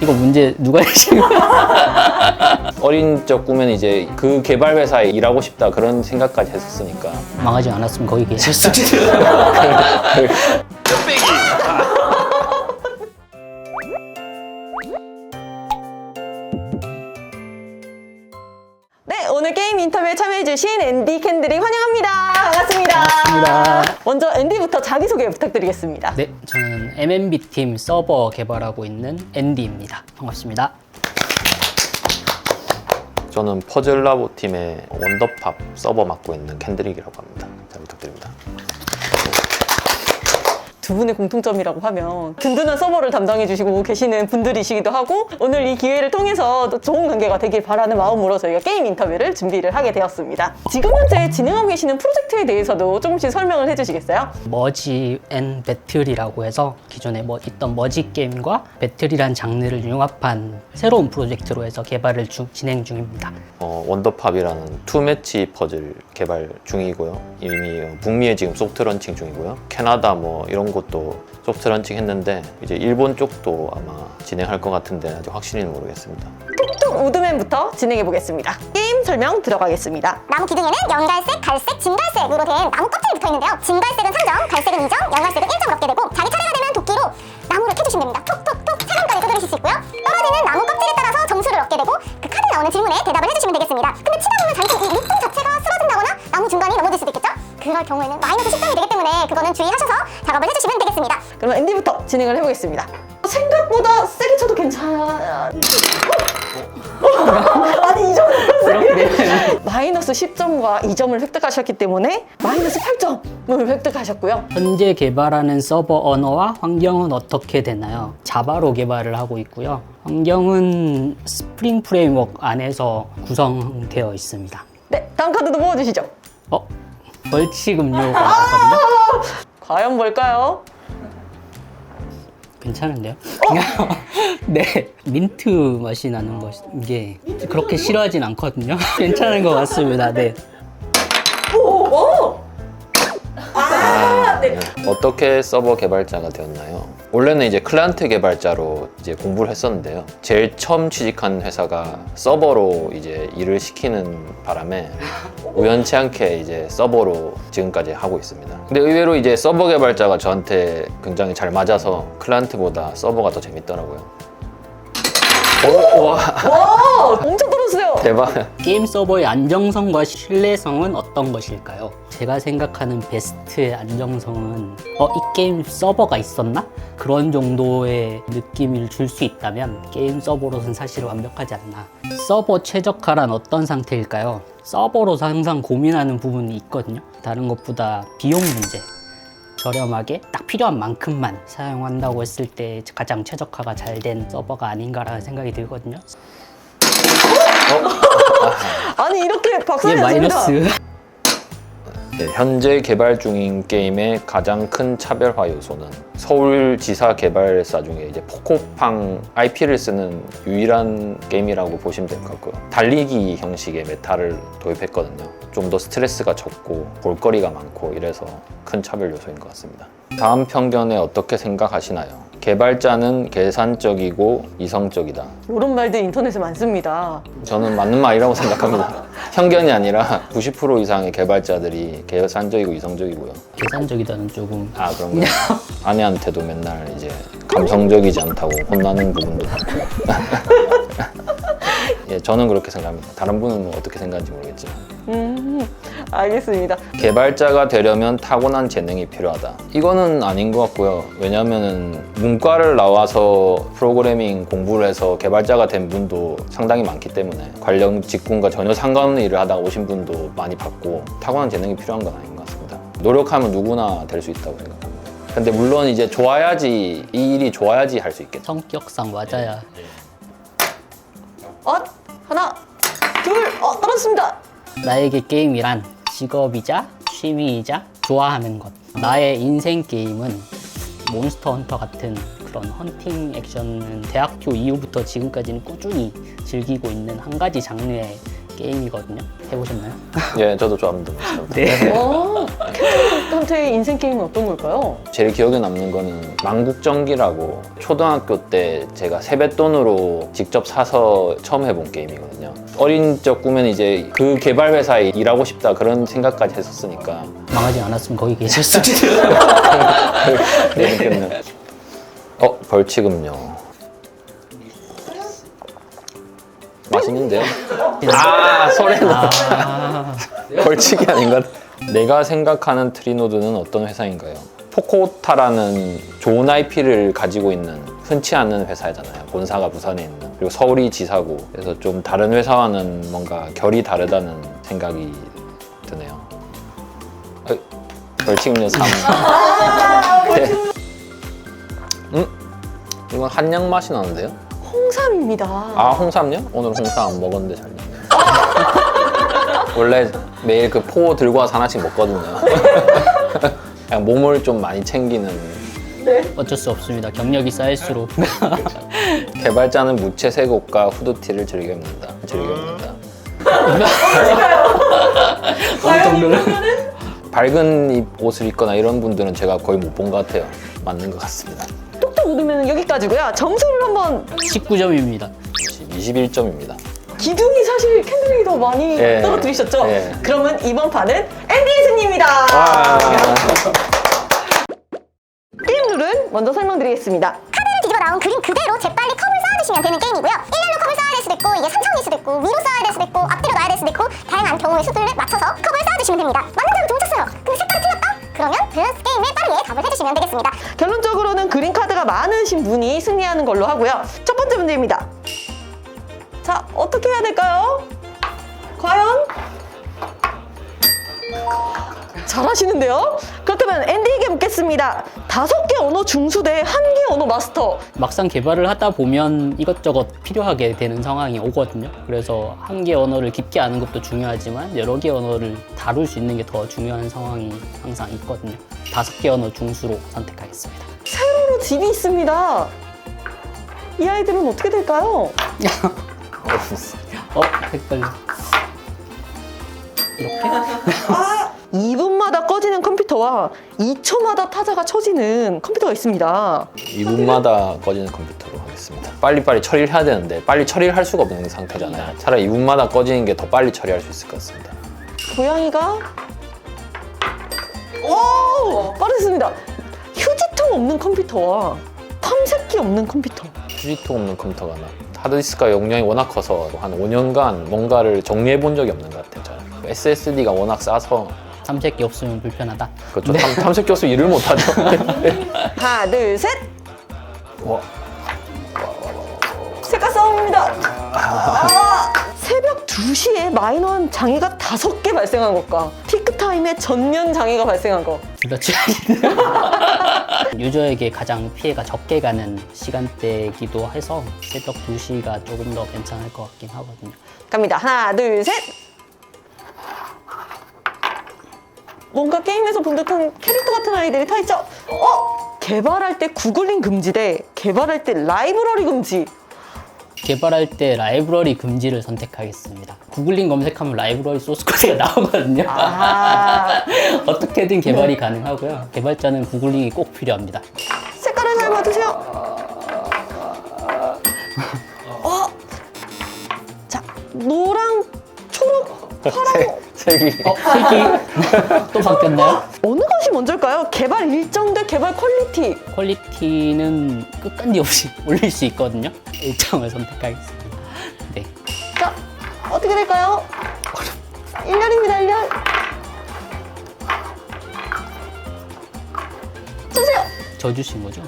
이거 문제 누가 내신 거야? 어린 적 꾸면 이제 그 개발 회사에 일하고 싶다 그런 생각까지 했었으니까. 망하지 않았으면 거기 계셨어. 네, 오늘 게임 인터뷰에 참여해주신 앤디 캔드릭 환영합니다. 반갑습니다. 반갑습니다. 먼저 앤디부터 자기소개 부탁드리겠습니다. 네, 저는 MMB 팀 서버 개발하고 있는 앤디입니다. 반갑습니다. 저는 퍼즐라보 팀의 원더팝 서버 맡고 있는 캔드릭이라고 합니다. 잘 부탁드립니다. 두 분의 공통점이라고 하면 든든한 서버를 담당해주시고 계시는 분들이시기도 하고 오늘 이 기회를 통해서 또 좋은 관계가 되길 바라는 마음으로 저희가 게임 인터뷰를 준비를 하게 되었습니다. 지금 현재 진행하고 계시는 프로젝트에 대해서도 조금씩 설명을 해주시겠어요? 머지 앤 배틀이라고 해서 기존에 있던 머지 게임과 배틀이란 장르를 융합한 새로운 프로젝트로 해서 개발을 진행 중입니다. 원더팝이라는 투매치 퍼즐 개발 중이고요. 이미 북미에 지금 소프트 런칭 중이고요. 캐나다 이런 곳도 소프트 런칭 했는데 이제 일본 쪽도 아마 진행할 것 같은데 아직 확실히는 모르겠습니다. 톡톡 우드맨부터 진행해 보겠습니다. 게임 설명 들어가겠습니다. 나무 기둥에는 연갈색, 갈색, 진갈색으로 된 나무 껍질이 붙어 있는데요. 진갈색은 3점, 갈색은 2점, 연갈색은 1점을 얻게 되고 자기 차례가 되면 도끼로 나무를 캐주시면 됩니다. 톡톡톡 3점까지 두드리실 수 있고요. 떨어지는 나무 껍질에 따라서 점수를 얻게 되고 그 카드에 나오는 질문에 대답을 해주시면 되겠습니다. 근데 치다 보면 잠시 이 리본 자체가 쓰러진다거나 나무 중간이 넘어질 수도 있겠죠? 그럴 경우에는 마이너스 10점이 되기 때문에 그거는 주의하셔서 작업을 해주시면 되겠습니다. 그러면 앤디부터 진행을 해보겠습니다. 생각보다 세게 쳐도 괜찮아. 아니, 이 정도는 마이너스 10점과 2점을 획득하셨기 때문에 마이너스 8점을 획득하셨고요. 현재 개발하는 서버 언어와 환경은 어떻게 되나요? 자바로 개발을 하고 있고요. 환경은 스프링 프레임워크 안에서 구성되어 있습니다. 네, 다음 카드도 모아주시죠. 벌칙 음료가 있거든요. 과연 뭘까요? 괜찮은데요? 네, 민트 맛이 나는 게 그렇게 싫어하진 않거든요. 괜찮은 것 같습니다. 네. 네. 어떻게 서버 개발자가 되었나요? 원래는 이제 클라이언트 개발자로 이제 공부를 했었는데요. 제일 처음 취직한 회사가 서버로 이제 일을 시키는 바람에 우연치 않게 이제 서버로 지금까지 하고 있습니다. 근데 의외로 이제 서버 개발자가 저한테 굉장히 잘 맞아서 클라이언트보다 서버가 더 재밌더라고요. 와, 엄청 떨어지세요. 대박. 게임 서버의 안정성과 신뢰성은 어떤 것일까요? 제가 생각하는 베스트의 안정성은 이 게임 서버가 있었나? 그런 정도의 느낌을 줄 수 있다면 게임 서버로서는 사실 완벽하지 않나. 서버 최적화란 어떤 상태일까요? 서버로서 항상 고민하는 부분이 있거든요. 다른 것보다 비용 문제. 저렴하게 딱 필요한 만큼만 사용한다고 했을 때 가장 최적화가 잘 된 서버가 아닌가라는 생각이 들거든요. 아니, 이렇게 이게 박살이 났습니다. 마이너스. 네, 현재 개발 중인 게임의 가장 큰 차별화 요소는 서울지사 개발사 중에 이제 포코팡 IP를 쓰는 유일한 게임이라고 보시면 될 것 같고요. 달리기 형식의 메타를 도입했거든요. 좀 더 스트레스가 적고 볼거리가 많고 이래서 큰 차별 요소인 것 같습니다. 다음 편견에 어떻게 생각하시나요? 개발자는 계산적이고 이성적이다. 이런 말들 인터넷에 많습니다. 저는 맞는 말이라고 생각합니다. 편견이 아니라 90% 이상의 개발자들이 계산적이고 이성적이고요. 계산적이다는 조금 그런가요? 아내한테도 맨날 이제 감성적이지 않다고 혼나는 부분도 많고. 예, 저는 그렇게 생각합니다. 다른 분은 어떻게 생각하는지 모르겠지만. 알겠습니다. 개발자가 되려면 타고난 재능이 필요하다. 이거는 아닌 것 같고요. 왜냐하면 문과를 나와서 프로그래밍 공부를 해서 개발자가 된 분도 상당히 많기 때문에 관련 직군과 전혀 상관없는 일을 하다가 오신 분도 많이 봤고 타고난 재능이 필요한 건 아닌 것 같습니다. 노력하면 누구나 될 수 있다고 생각합니다. 근데 물론 이제 좋아야지, 이 일이 좋아야지 할 수 있겠죠. 성격상 맞아야. 하나, 둘, 떨어졌습니다. 나에게 게임이란 직업이자 취미이자 좋아하는 것. 나의 인생 게임은 몬스터 헌터 같은 그런 헌팅 액션은 대학교 이후부터 지금까지는 꾸준히 즐기고 있는 한 가지 장르의 게임이거든요. 해보셨나요? 예, 저도 좋아합니다. 네. 캔들릭한테의 인생 게임은 어떤 걸까요? 제일 기억에 남는 거는 망국전기라고 초등학교 때 제가 세뱃돈으로 직접 사서 처음 해본 게임이거든요. 어린 적 꾸면 이제 그 개발 회사에 일하고 싶다 그런 생각까지 했었으니까 망하지 않았으면 거기 계셨을 그렇겠네요. 벌칙음료. 맛있는데요? 소래는 벌칙이 아닌가? 내가 생각하는 트리노드는 어떤 회사인가요? 포코타라는 좋은 IP를 가지고 있는 흔치 않은 회사잖아요. 본사가 부산에 있는. 그리고 서울이 지사고. 그래서 좀 다른 회사와는 뭔가 결이 다르다는 생각이 드네요. 벌칙음료 3. 이건 한약 맛이 나는데요? 홍삼입니다. 홍삼요? 오늘 홍삼 안 먹었는데 잘 됐네요. 원래 매일 그 포 들고 와서 하나씩 먹거든요. 그냥 몸을 좀 많이 챙기는. 어쩔 수 없습니다. 경력이 쌓일수록. 개발자는 무채색 옷과 후드티를 즐겨 입는다. 밝은 옷을 입거나 이런 분들은 제가 거의 못 본 것 같아요. 맞는 것 같습니다. 뚝뚝 웃으면 여기까지고요. 점수를 한번 19점입니다. 21점입니다. 기둥이 사실 캔들릭이 더 많이 예. 떨어뜨리셨죠? 예. 그러면 이번 판은 앤디의 승리입니다. 게임 룰은 먼저 설명드리겠습니다. 카드를 뒤집어 나온 그림 그대로 재빨리 컵을 쌓아주시면 되는 게임이고요. 일렬로 컵을 쌓아야 될 수도 있고 이게 삼청일 수도 있고 위로 쌓아야 될 수도 있고 앞뒤로 놔야 될 수도 있고 다양한 경우의 수들을 맞춰서 컵을 쌓아주시면 됩니다. 맞는 사람 좀 쳤어요. 근데 색깔이 틀렸다? 그러면 밸런스 게임에 빠르게 답을 해주시면 되겠습니다. 결론적으로는 그린 카드가 많으신 분이 승리하는 걸로 하고요. 첫 번째 문제입니다. 자, 어떻게 해야 될까요? 과연? 잘하시는데요? 그렇다면 앤디에게 묻겠습니다. 5개 언어 중수 대 1개 언어 마스터. 막상 개발을 하다 보면 이것저것 필요하게 되는 상황이 오거든요. 그래서 한 개 언어를 깊게 아는 것도 중요하지만 여러 개 언어를 다룰 수 있는 게 더 중요한 상황이 항상 있거든요. 5개 언어 중수로 선택하겠습니다. 세로로 집이 있습니다. 이 아이들은 어떻게 될까요? 헷갈려. 이렇게? 2분마다 꺼지는 컴퓨터와 2초마다 타자가 쳐지는 컴퓨터가 있습니다. 2분마다 꺼지는 컴퓨터로 하겠습니다. 빨리빨리 처리를 해야 되는데 빨리 처리를 할 수가 없는 상태잖아요. 차라리 2분마다 꺼지는 게 더 빨리 처리할 수 있을 것 같습니다. 고양이가 오! 빠르습니다. 휴지통 없는 컴퓨터와 탐색기 없는 컴퓨터. 휴지통 없는 컴퓨터가 하드디스크가 용량이 워낙 커서 한 5년간 뭔가를 정리해 본 적이 없는 것 같아요. SSD가 워낙 싸서 탐색기 없으면 불편하다. 그렇죠. 탐색기 없으면 일을 못 하죠. 하나, 둘, 셋. 와, 색깔 싸움입니다. 새벽 2시에 마이너한 장애가 5개 발생한 것과 피크타임에 전면 장애가 발생한 것. 둘 다 취향이네요. 유저에게 가장 피해가 적게 가는 시간대이기도 해서 새벽 2시가 조금 더 괜찮을 것 같긴 하거든요. 갑니다. 하나, 둘, 셋. 뭔가 게임에서 본 듯한 캐릭터 같은 아이들이 타 있죠? 개발할 때 구글링 금지 대 개발할 때 라이브러리 금지. 개발할 때 라이브러리 금지를 선택하겠습니다. 구글링 검색하면 라이브러리 소스 코드가 나오거든요. 어떻게든 개발이 가능하고요. 개발자는 구글링이 꼭 필요합니다. 색깔을 잘 봐주세요. 자, 노랑, 초록, 파랑. 색이 색이 또 바뀌었나요? 어느 것이 먼저일까요? 개발 일정 대 개발 퀄리티. 퀄리티는 끝간디 없이 올릴 수 있거든요. 일정을 선택하겠습니다. 네. 자, 어떻게 될까요? 1년입니다, 1년. 주세요. 저 주신 거죠?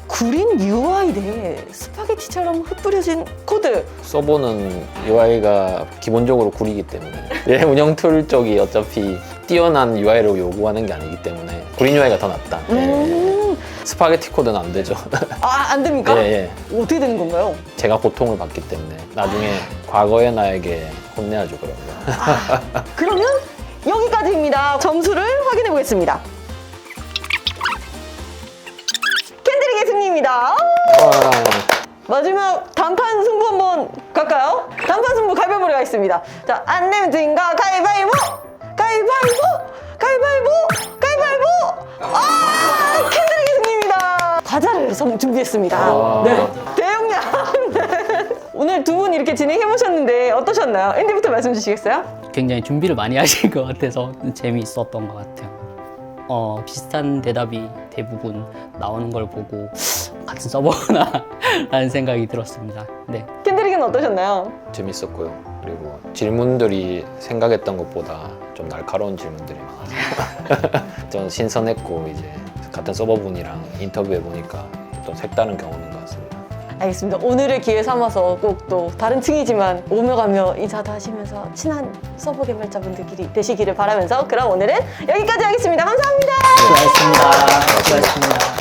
구린 UI 대 스파게티처럼 흩뿌려진 코드. 서버는 UI가 기본적으로 구리기 때문에 운영 툴 쪽이 어차피 뛰어난 UI를 요구하는 게 아니기 때문에 구린 UI가 더 낫다. 스파게티 코드는 안 되죠. 안 됩니까? 예. 어떻게 되는 건가요? 제가 고통을 받기 때문에 나중에 과거의 나에게 혼내야죠, 그러면. 그러면 여기까지입니다. 점수를 확인해 보겠습니다. 캔들릭의 승리입니다. 마지막 단판 승부 한번 한번 갈까요? 단판 승부 가위바위보로 가겠습니다. 자, 안 내면 진가 가위바위보! 가위바위보! 가위바위보! 가위바위보! 아! 캔들에게 승리입니다. 과자를 준비했습니다. 네. 대용량! 네. 오늘 두 분 이렇게 진행해보셨는데 어떠셨나요? 앤디부터 말씀 주시겠어요? 굉장히 준비를 많이 하신 것 같아서 재미있었던 것 같아요. 비슷한 대답이 대부분 나오는 걸 보고 같은 서버구나 라는 생각이 들었습니다. 네. 캔들에게는 어떠셨나요? 재밌었고요. 그리고 질문들이 생각했던 것보다 좀 날카로운 질문들이 많아서 좀 신선했고 이제 같은 서버분이랑 인터뷰해 보니까 또 색다른 경험인 것 같습니다. 알겠습니다. 오늘을 기회 삼아서 꼭 또 다른 층이지만 오며 가며 인사도 하시면서 친한 서버 개발자분들끼리 되시기를 바라면서 그럼 오늘은 여기까지 하겠습니다. 감사합니다. 수고하셨습니다. 수고하셨습니다.